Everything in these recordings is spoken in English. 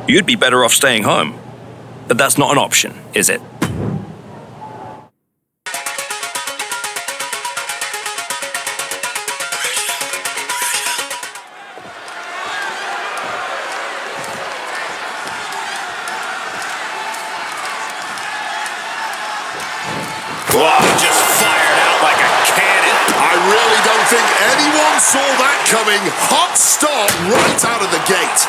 you'd be better off staying home. But that's not an option, is it? Wow, just fired out like a cannon. I really don't think anyone saw that coming. Hot start right out of the gate.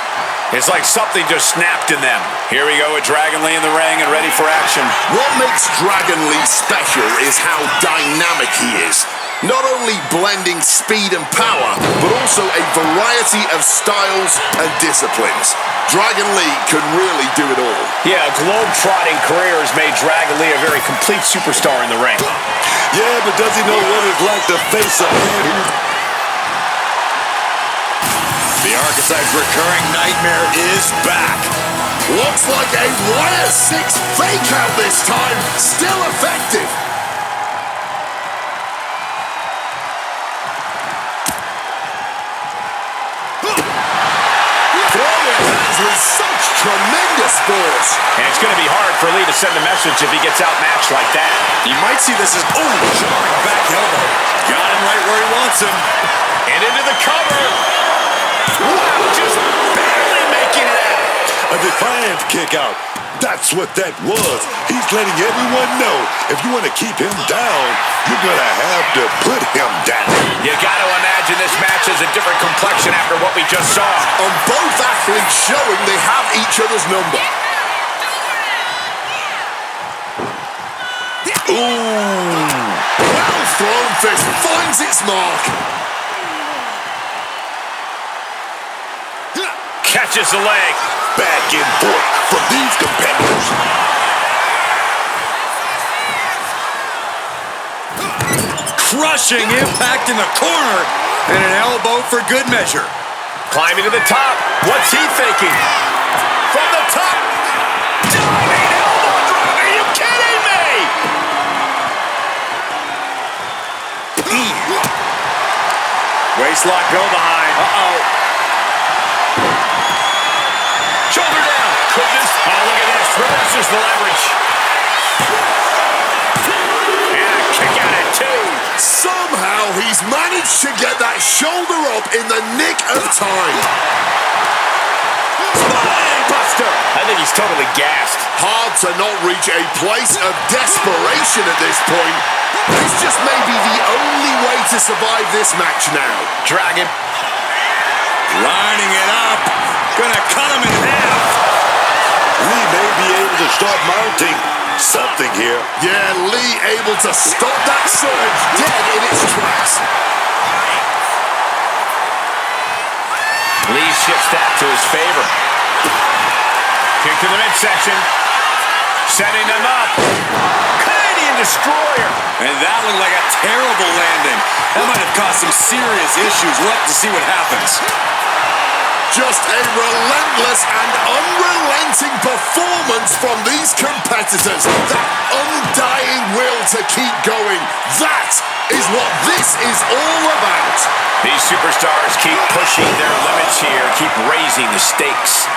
It's like something just snapped in them. Here we go with Dragon Lee in the ring and ready for action. What makes Dragon Lee special is how dynamic he is. Not only blending speed and power, but also a variety of styles and disciplines. Dragon Lee can really do it all. Yeah, a globe-trotting career has made Dragon Lee a very complete superstar in the ring. Yeah, but does he know what it's like to face a man who... The Archetype's recurring nightmare is back. Looks like a Wire 6 fake out this time. Still effective. With such tremendous force. And it's going to be hard for Lee to send a message if he gets outmatched like that. You might see this as, jarring back elbow. Got him right where he wants him. And into the cover. Wow, just barely making it out. A defiant kick out. That's what that was. He's letting everyone know if you want to keep him down, you're going to have to put him down. You got to imagine this match is a different complexion after what we just saw. On both athletes showing they have each other's number. Ooh. Well thrown fist finds its mark. Catches the leg. Back and forth from these competitors. Crushing impact in the corner and an elbow for good measure. Climbing to the top. What's he thinking? From the top. Diving elbow drop. Are you kidding me? Waistlock go behind. Uh-oh. Shoulder down. Goodness. Oh, look at this. Reverses the leverage. And a kick out at two. Somehow he's managed to get that shoulder up in the nick of time. Spine buster. I think he's totally gassed. Hard to not reach a place of desperation at this point. This just may be the only way to survive this match now. Dragon. Lining it up. Gonna cut him in half. Lee may be able to start mounting something here. Yeah, Lee able to stop that surge dead in its tracks. Lee shifts that to his favor. Kick to the midsection. Setting them up. Canadian Destroyer. And that looked like a terrible landing. That might have caused some serious issues. We'll have to see what happens. Just a relentless and unrelenting performance from these competitors. That undying will to keep going. That is what this is all about. These superstars keep pushing their limits here, keep raising the stakes.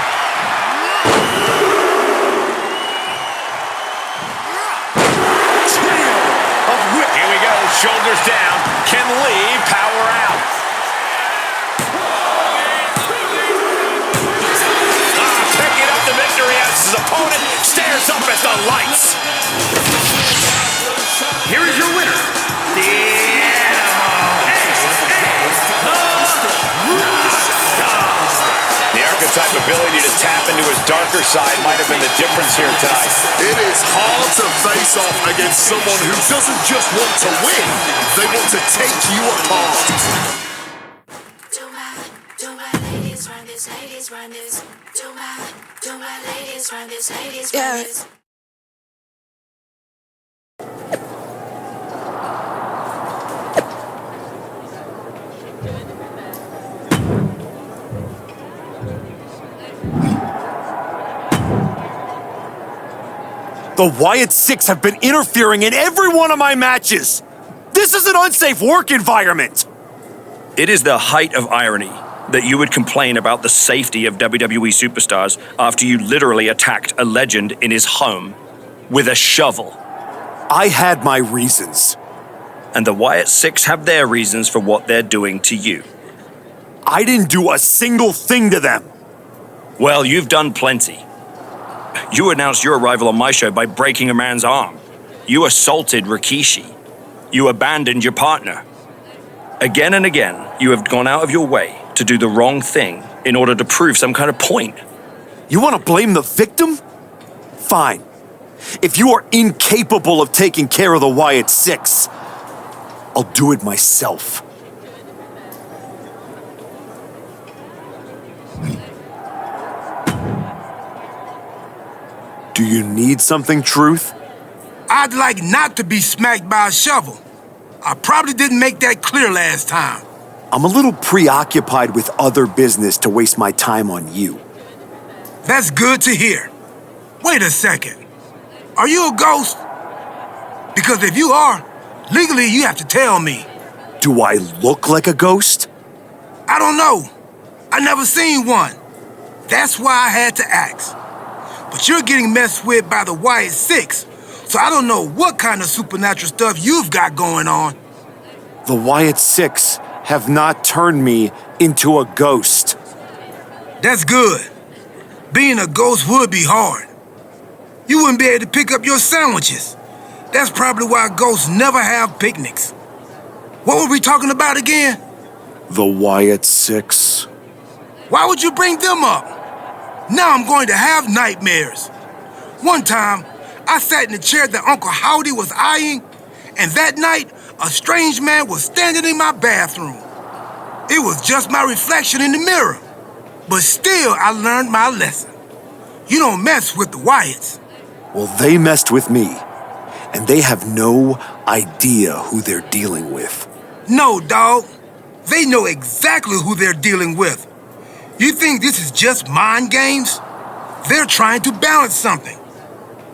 Here we go, shoulders down. Can Lee power out? Picking up the victory as his opponent stares up at the lights. Here is your winner, the Archetype ability to tap into his darker side might have been the difference here tonight. It is hard to face off against someone who doesn't just want to win, they want to take you apart. Do my ladies run this, ladies run this. Do my ladies run this, ladies run this. The Wyatt Six have been interfering in every one of my matches. This is an unsafe work environment. It is the height of irony that you would complain about the safety of WWE superstars after you literally attacked a legend in his home with a shovel. I had my reasons. And the Wyatt Six have their reasons for what they're doing to you. I didn't do a single thing to them. Well, you've done plenty. You announced your arrival on my show by breaking a man's arm. You assaulted Rikishi. You abandoned your partner. Again and again, you have gone out of your way to do the wrong thing in order to prove some kind of point. You want to blame the victim? Fine. If you are incapable of taking care of the Wyatt Six, I'll do it myself. Do you need something, Truth? I'd like not to be smacked by a shovel. I probably didn't make that clear last time. I'm a little preoccupied with other business to waste my time on you. That's good to hear. Wait a second. Are you a ghost? Because if you are, legally you have to tell me. Do I look like a ghost? I don't know. I never seen one. That's why I had to ask. But you're getting messed with by the Wyatt Six, so I don't know what kind of supernatural stuff you've got going on. The Wyatt Six have not turned me into a ghost. That's good. Being a ghost would be hard. You wouldn't be able to pick up your sandwiches. That's probably why ghosts never have picnics. What were we talking about again? The Wyatt Six. Why would you bring them up? Now I'm going to have nightmares. One time, I sat in the chair that Uncle Howdy was eyeing, and that night, a strange man was standing in my bathroom. It was just my reflection in the mirror. But still, I learned my lesson. You don't mess with the Wyatts. Well, they messed with me, and they have no idea who they're dealing with. No, dog. They know exactly who they're dealing with. You think this is just mind games? They're trying to balance something.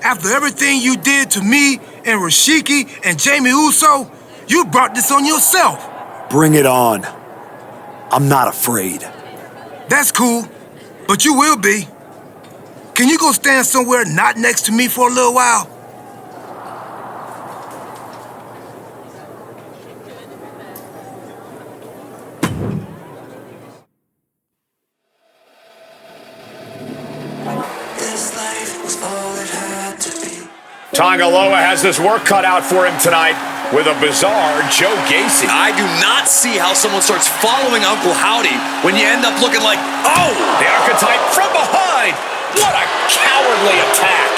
After everything you did to me and Rashiki and Jamie Uso, you brought this on yourself. Bring it on. I'm not afraid. That's cool, but you will be. Can you go stand somewhere not next to me for a little while? Tangaloa has his work cut out for him tonight with a bizarre Joe Gacy. I do not see how someone starts following Uncle Howdy when you end up looking like, oh! The archetype from behind! What a cowardly attack!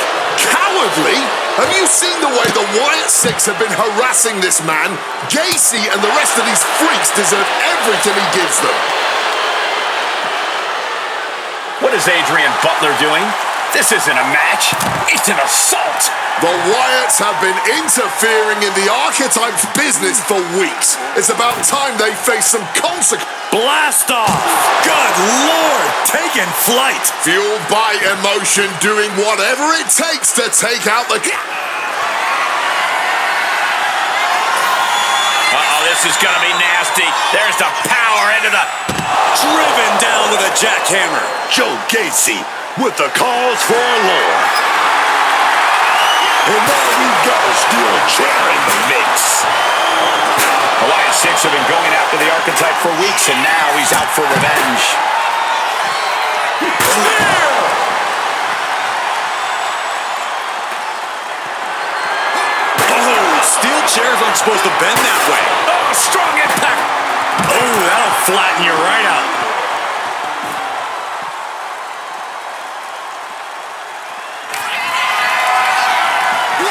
Cowardly? Have you seen the way the Wyatt Six have been harassing this man? Gacy and the rest of these freaks deserve everything he gives them. What is Adrian Butler doing? This isn't a match. It's an assault. The Wyatts have been interfering in the archetype's business for weeks. It's about time they face some consequences. Blast off! Good Lord! Taking flight! Fueled by emotion, doing whatever it takes to take out the... Uh-oh, this is gonna be nasty. There's the power into the... Driven down with a jackhammer. Joe Gacy with the cause for alarm. And now we've got a steel chair in the mix. The Wyatt Six have been going after the archetype for weeks, and now he's out for revenge. Oh, steel chairs aren't supposed to bend that way. Oh, strong impact. Oh, that'll flatten you right out.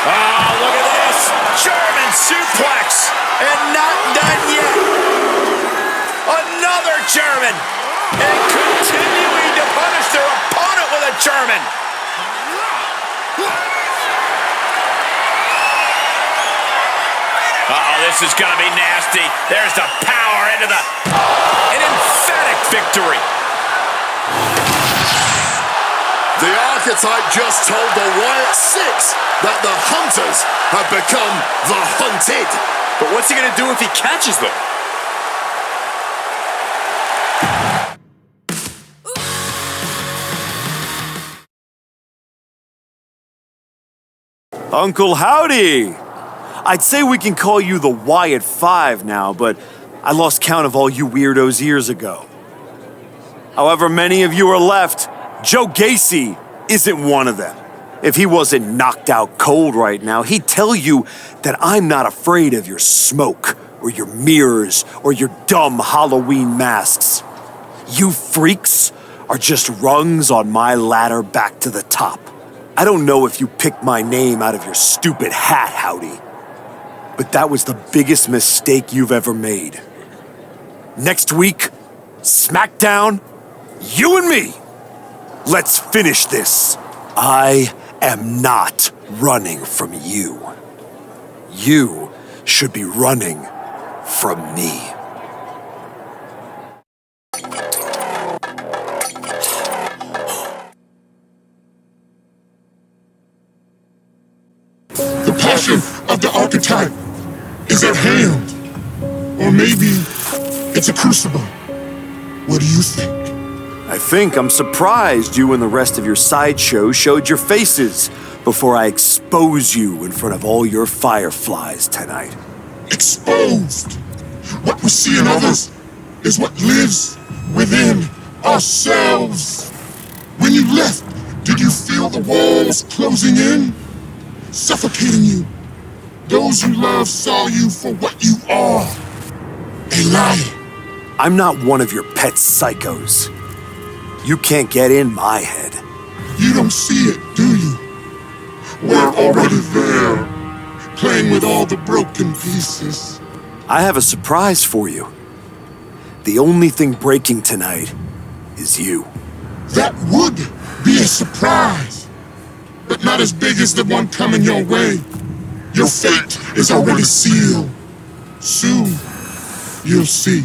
Oh, look at this. German suplex. And not done yet. Another German. And continuing to punish their opponent with a German. Uh-oh, this is going to be nasty. There's the power into the... An emphatic victory. The archetype just told the Wyatt Six that the hunters have become the hunted. But what's he gonna do if he catches them? Uncle Howdy! I'd say we can call you the Wyatt Five now, but I lost count of all you weirdos years ago. However many of you are left, Joe Gacy isn't one of them. If he wasn't knocked out cold right now, he'd tell you that I'm not afraid of your smoke, or your mirrors, or your dumb Halloween masks. You freaks are just rungs on my ladder back to the top. I don't know if you picked my name out of your stupid hat, Howdy, but that was the biggest mistake you've ever made. Next week, SmackDown, you and me. Let's finish this. I am not running from you. You should be running from me. The passion of the archetype is at hand. Or maybe it's a crucible. What do you think? I think I'm surprised you and the rest of your sideshow showed your faces before I expose you in front of all your fireflies tonight. Exposed. What we see in others is what lives within ourselves. When you left, did you feel the walls closing in? Suffocating you. Those you love saw you for what you are. A liar. I'm not one of your pet psychos. You can't get in my head. You don't see it, do you? We're already there, playing with all the broken pieces. I have a surprise for you. The only thing breaking tonight is you. That would be a surprise, but not as big as the one coming your way. Your fate is already sealed. Soon, you'll see.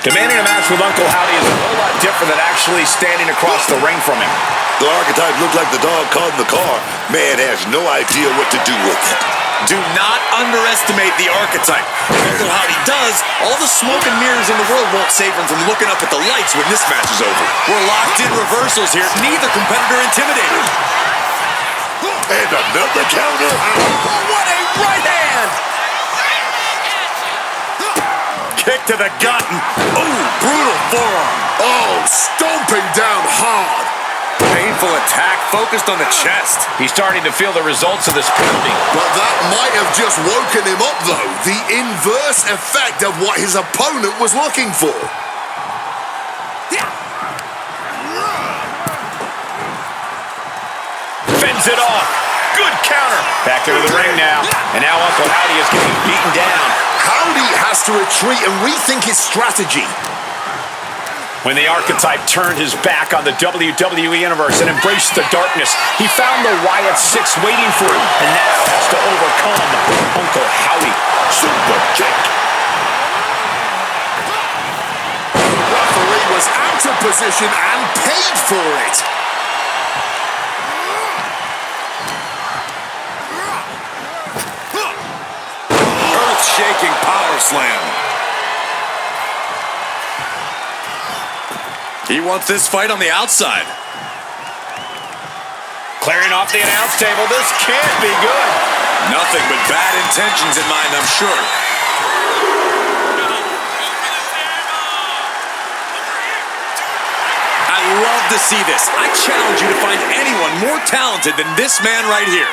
Demanding a match with Uncle Howdy is a whole lot different than actually standing across the ring from him. The archetype looked like the dog caught in the car. Man has no idea what to do with it. Do not underestimate the archetype. If Uncle Howdy does, all the smoke and mirrors in the world won't save him from looking up at the lights when this match is over. We're locked in reversals here. Neither competitor intimidated. And another counter. Oh, what a right hand! Kick to the gut. Ooh, brutal forearm. Oh, stomping down hard. Painful attack focused on the chest. He's starting to feel the results of this pounding. But that might have just woken him up, though. The inverse effect of what his opponent was looking for. Fends it off. Good counter. Back into the ring now. And now Uncle Howdy is getting beaten down. Howdy has to retreat and rethink his strategy. When the archetype turned his back on the WWE Universe and embraced the darkness, he found the Wyatt Six waiting for him, and now has to overcome Uncle Howdy. Super kick. The referee was out of position and paid for it. Earth-shaking power slam. He wants this fight on the outside. Clearing off the announce table. This can't be good. Nothing but bad intentions in mind, I'm sure. I love to see this. I challenge you to find anyone more talented than this man right here.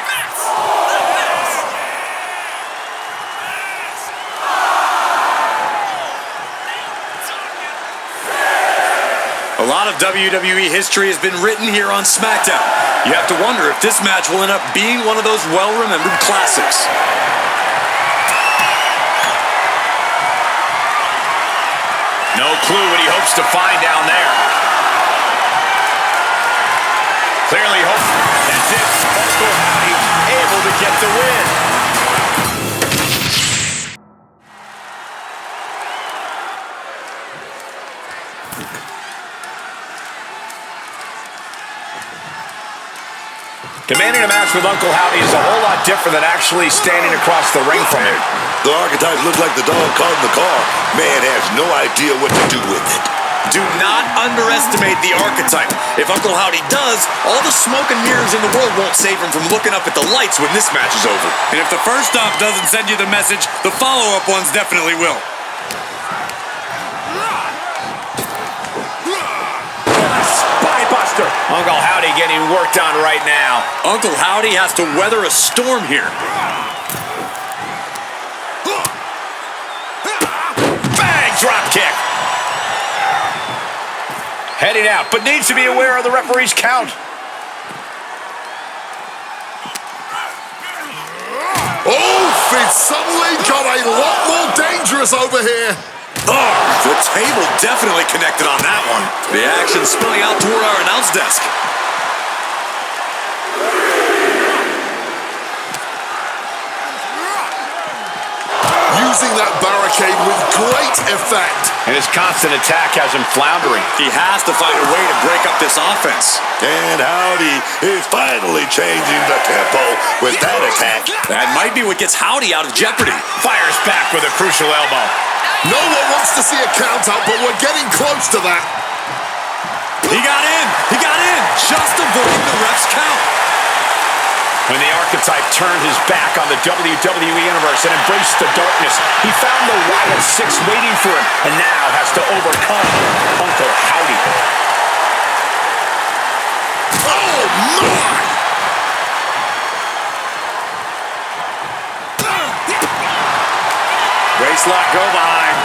A lot of WWE history has been written here on SmackDown. You have to wonder if this match will end up being one of those well-remembered classics. No clue what he hopes to find down there. Clearly hope. That's it. Uncle Howdy able to get the win. Commanding a match with Uncle Howdy is a whole lot different than actually standing across the ring from him. The archetype looks like the dog caught in the car. Man has no idea what to do with it. Do not underestimate the archetype. If Uncle Howdy does, all the smoke and mirrors in the world won't save him from looking up at the lights when this match is over. And if the first stop doesn't send you the message, the follow-up ones definitely will. Spybuster. Uncle Howdy getting worked on right now. Uncle Howdy has to weather a storm here. Bang! Drop kick. Heading out, but needs to be aware of the referee's count. Oh, it's suddenly got a lot more dangerous over here. Oh, the table definitely connected on that one. The action spilling out toward our announce desk. Using that barricade with great effect. And his constant attack has him floundering. He has to find a way to break up this offense. And Howdy is finally changing the tempo with that attack. That might be what gets Howdy out of jeopardy. Fires back with a crucial elbow. No one wants to see a count out, but we're getting close to that. He got in! He got in! Just avoiding the ref's count. When the archetype turned his back on the WWE Universe and embraced the darkness, he found the Wyatt Six waiting for him and now has to overcome Uncle Howdy. Oh, my! Waistlock, go behind.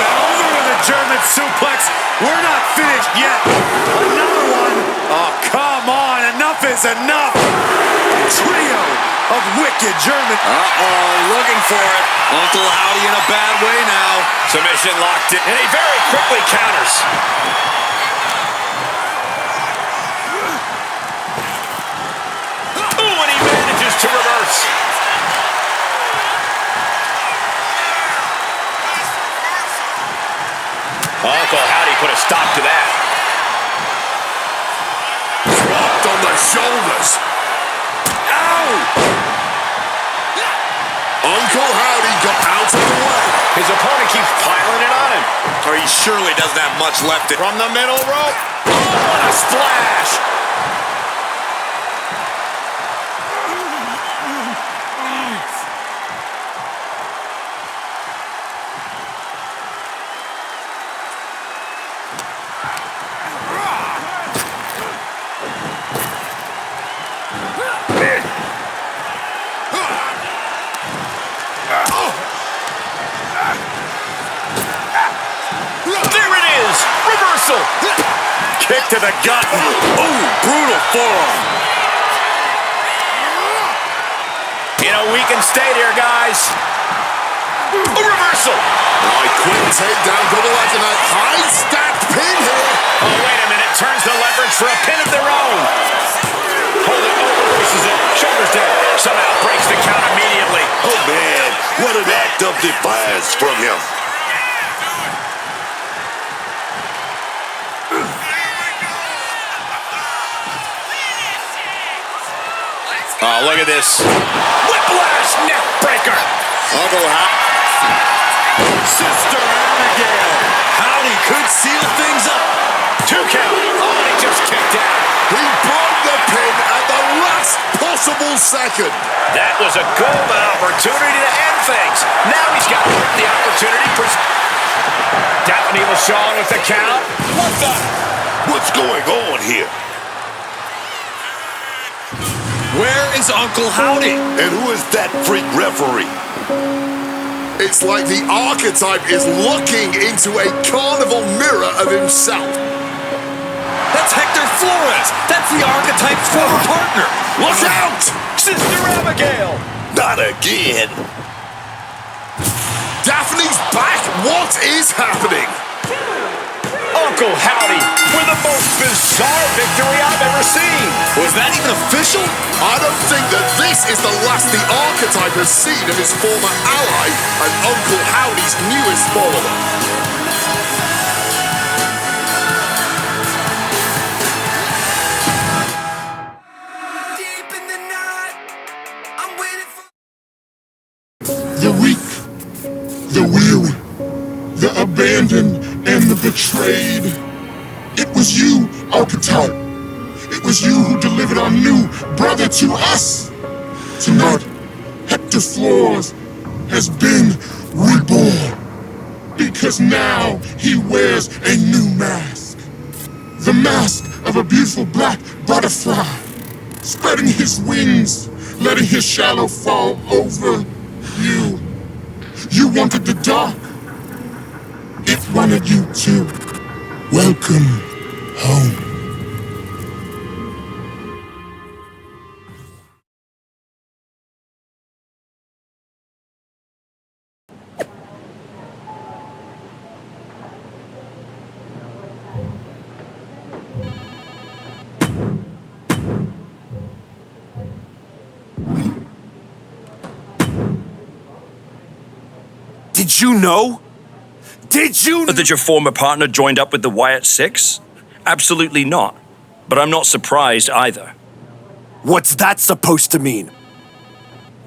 Over with a German suplex. We're not finished yet. Another one. Oh, come on. Enough is enough. A trio of wicked German. Uh-oh, looking for it. Uncle Howdy in a bad way now. Submission locked in, and he very quickly counters. Ooh, and he manages to reverse. Uncle Howdy put a stop to that. Dropped on the shoulders. Ow! Uncle Howdy got out of the way. His opponent keeps piling it on him. Or he surely doesn't have much left. From the middle rope. Oh, what a splash! Kick to the gut. Ooh, brutal forearm. In a weakened state here, guys. A reversal. A quick takedown, double like a high stacked pin here. Oh, wait a minute. Turns the leverage for a pin of their own. Hold it, reverses it. Shoulders down. Somehow breaks the count immediately. Oh, man, what an act of defiance from him. Oh, look at this. Whiplash neck breaker. Uncle Howdy. Sister Abigail. Howdy could seal things up. 2 count. Oh, and he just kicked out. He broke the pin at the last possible second. That was a golden opportunity to end things. Now he's got the opportunity for... Daphne LaShawn with the count. What the... What's going on here? Where is Uncle Howdy? And who is that freak referee? It's like the archetype is looking into a carnival mirror of himself. That's Hector Flores. That's the archetype's former partner. Look out! Sister Abigail. Not again. Daphne's back. What is happening? Oh, Uncle Howdy with the most bizarre victory I've ever seen. Was that even official? I don't think that this is the last the Archetype has seen of his former ally and Uncle Howdy's newest follower. Deep in the night, I'm waiting for. The weak, the weary, the abandoned, and the betrayed. It was you, Archetype. It was you who delivered our new brother to us. Tonight, Hector Flores has been reborn. Because now he wears a new mask. The mask of a beautiful black butterfly, spreading his wings, letting his shadow fall over you. You wanted the dark. It wanted you too. Welcome home. Did you know? Did you know? That your former partner joined up with the Wyatt Six? Absolutely not. But I'm not surprised either. What's that supposed to mean?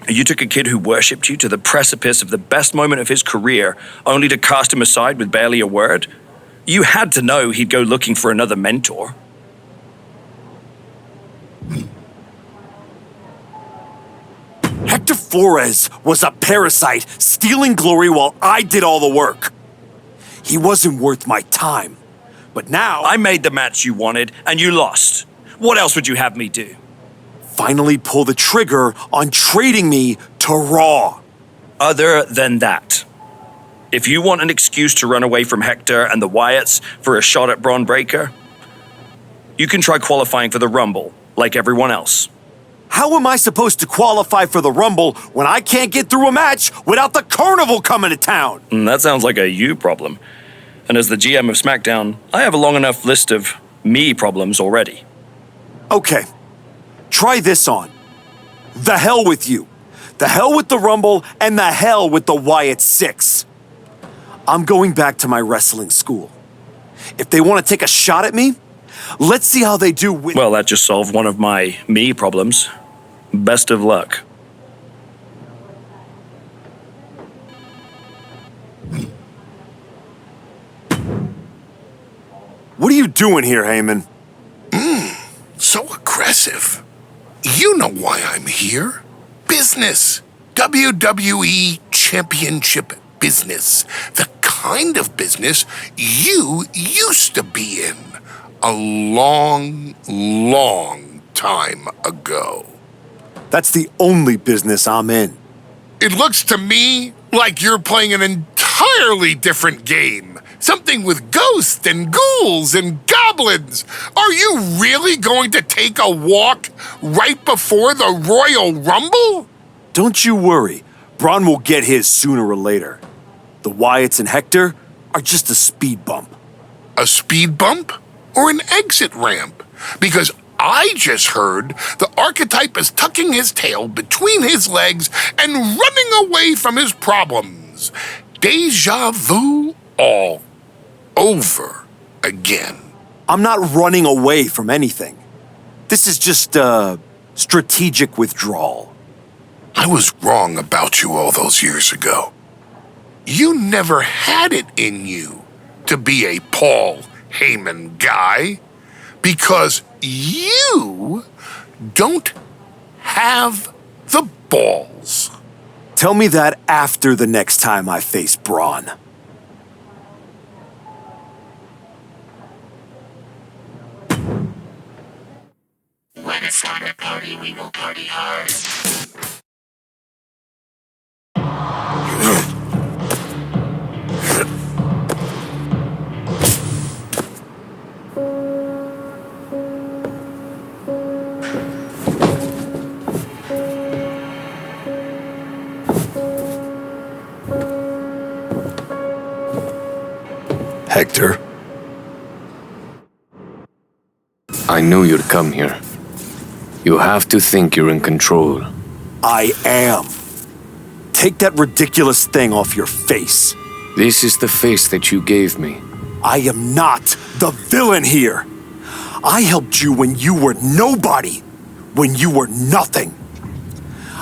You took a kid who worshipped you to the precipice of the best moment of his career, only to cast him aside with barely a word? You had to know he'd go looking for another mentor. Hector Flores was a parasite, stealing glory while I did all the work. He wasn't worth my time. But now... I made the match you wanted, and you lost. What else would you have me do? finally pull the trigger on trading me to Raw. Other than that, if you want an excuse to run away from Hector and the Wyatts for a shot at Braun Breaker, you can try qualifying for the Rumble, like everyone else. How am I supposed to qualify for the Rumble when I can't get through a match without the Carnival coming to town? That sounds like a you problem. And as the GM of SmackDown, I have a long enough list of me problems already. Okay, try this on. The hell with you. The hell with the Rumble, and the hell with the Wyatt Six. I'm going back to my wrestling school. If they want to take a shot at me, let's see how they do with... Well, that just solved one of my me problems. Best of luck. What are you doing here, Heyman? So aggressive. You know why I'm here. Business. WWE Championship business. The kind of business you used to be in a long, long time ago. That's the only business I'm in. It looks to me like you're playing an entirely different game. Something with ghosts and ghouls and goblins. Are you really going to take a walk right before the Royal Rumble? Don't you worry. Braun will get his sooner or later. The Wyatts and Hector are just a speed bump. A speed bump or an exit ramp? Because I just heard the archetype is tucking his tail between his legs and running away from his problems. Deja vu all over again. I'm not running away from anything. This is just a strategic withdrawal. I was wrong about you all those years ago. You never had it in you to be a Paul Heyman guy because you don't have the balls. Tell me that after the next time I face Braun. When it's time to party, we will party hard. Hector, knew you'd come here. You have to think you're in control. I am. Take that ridiculous thing off your face. This is the face that you gave me. I am not the villain here. I helped you when you were nobody, when you were nothing.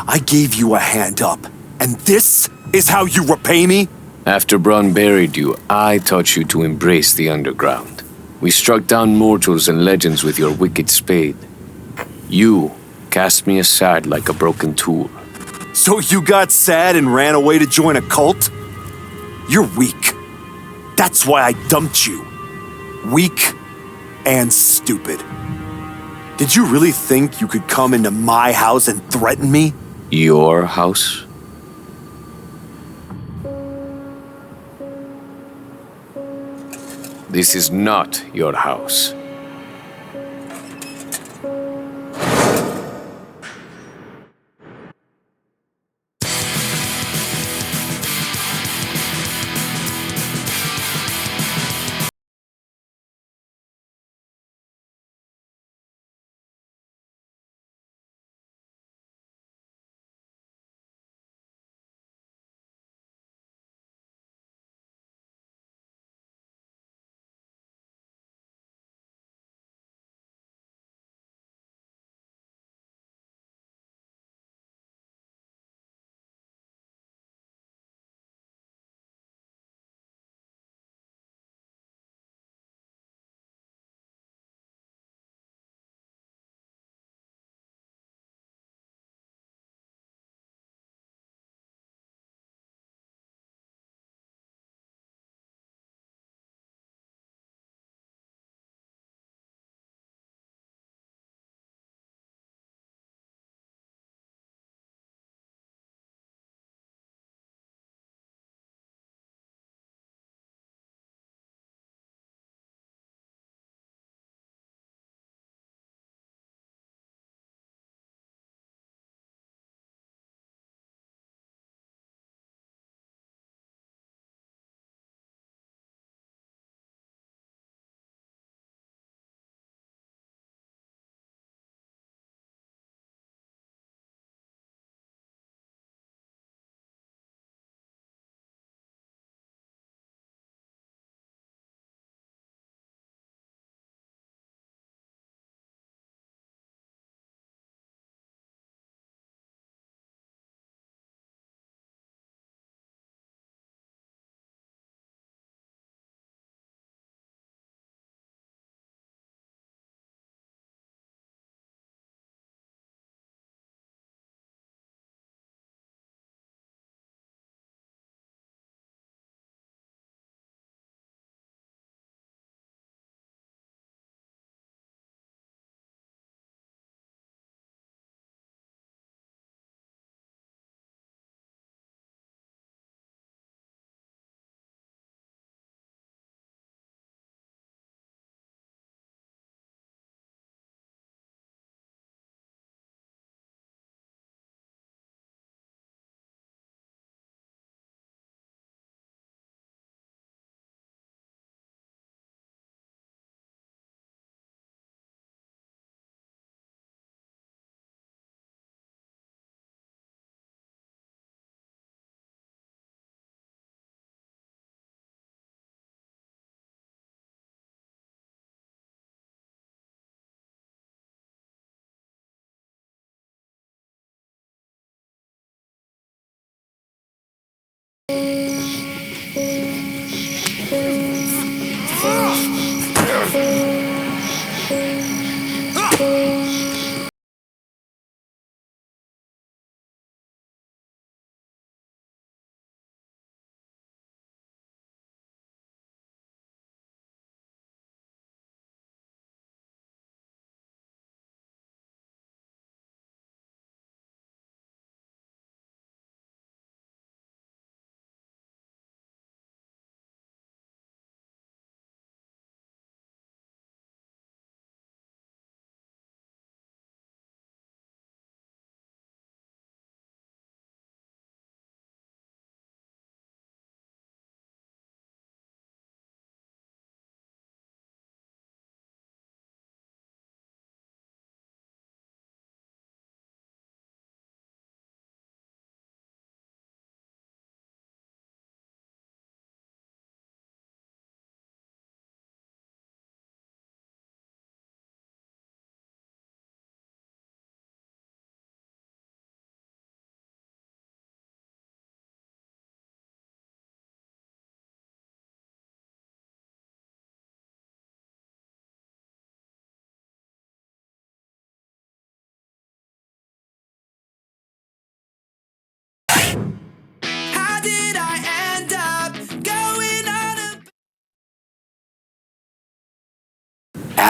I gave you a hand up, and this is how you repay me? After Braun buried you, I taught you to embrace the underground. We struck down mortals and legends with your wicked spade. You cast me aside like a broken tool. So you got sad and ran away to join a cult? You're weak. That's why I dumped you. Weak and stupid. Did you really think you could come into my house and threaten me? Your house? This is not your house.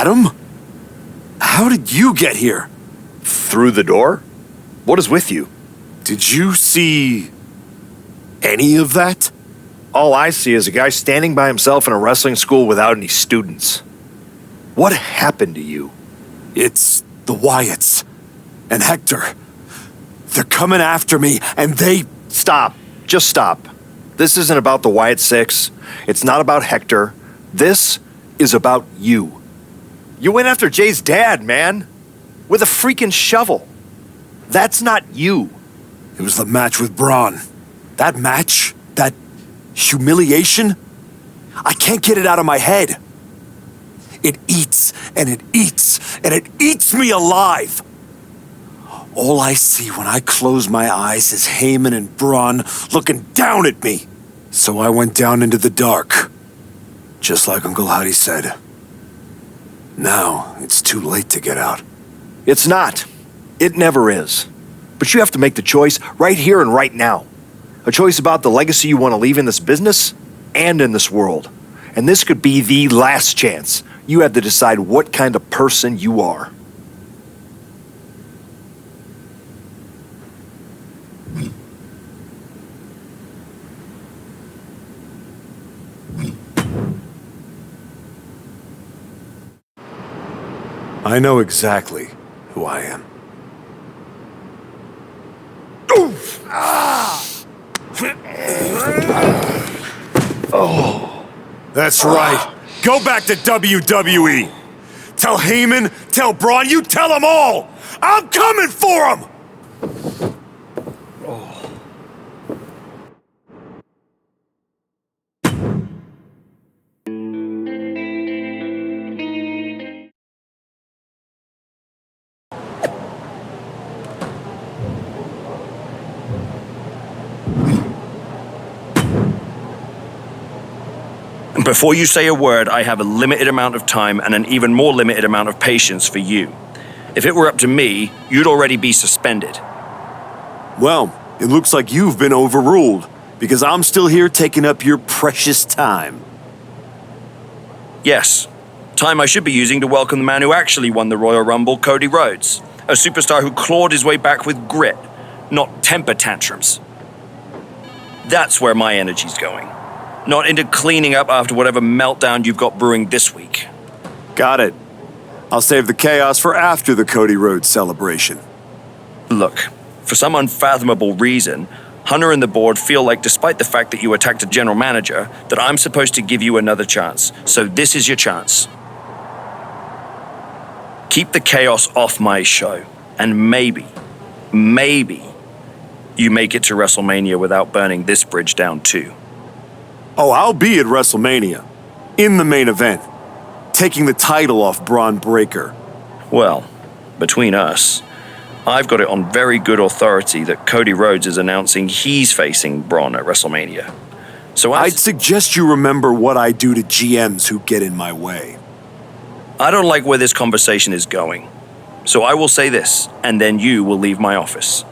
Adam? How did you get here? Through the door? What is with you? Did you see any of that? All I see is a guy standing by himself in a wrestling school without any students. What happened to you? It's the Wyatts and Hector. They're coming after me, and they... Stop. Just stop. This isn't about the Wyatt Six. It's not about Hector. This is about you. You went after Jay's dad, man. With a freaking shovel. That's not you. It was the match with Braun. That match, that humiliation, I can't get it out of my head. It eats, and it eats, and it eats me alive. All I see when I close my eyes is Heyman and Braun looking down at me. So I went down into the dark, just like Uncle Howdy said. Now it's too late to get out. It's not. It never is. But you have to make the choice right here and right now. A choice about the legacy you want to leave in this business and in this world. And this could be the last chance. You have to decide what kind of person you are. I know exactly who I am. Oh, that's right. Go back to WWE. Tell Heyman, tell Braun, you tell them all. I'm coming for them. Before you say a word, I have a limited amount of time and an even more limited amount of patience for you. If it were up to me, you'd already be suspended. Well, it looks like you've been overruled, because I'm still here taking up your precious time. Yes, time I should be using to welcome the man who actually won the Royal Rumble, Cody Rhodes. A superstar who clawed his way back with grit, not temper tantrums. That's where my energy's going. Not into cleaning up after whatever meltdown you've got brewing this week. Got it. I'll save the chaos for after the Cody Rhodes celebration. Look, for some unfathomable reason, Hunter and the board feel like despite the fact that you attacked a general manager, that I'm supposed to give you another chance. So this is your chance. Keep the chaos off my show, and maybe, you make it to WrestleMania without burning this bridge down too. Oh, I'll be at WrestleMania, in the main event, taking the title off Braun Breaker. Well, between us, I've got it on very good authority that Cody Rhodes is announcing he's facing Braun at WrestleMania. So I'd suggest you remember what I do to GMs who get in my way. I don't like where this conversation is going. So I will say this, and then you will leave my office.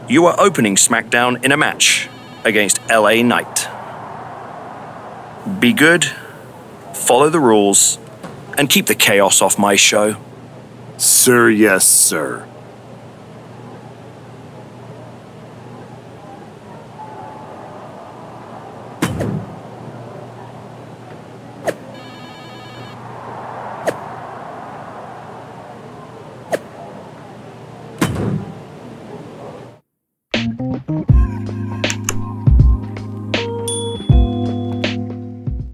You are opening SmackDown in a match against LA Knight. Be good, follow the rules, and keep the chaos off my show. Sir, yes, sir.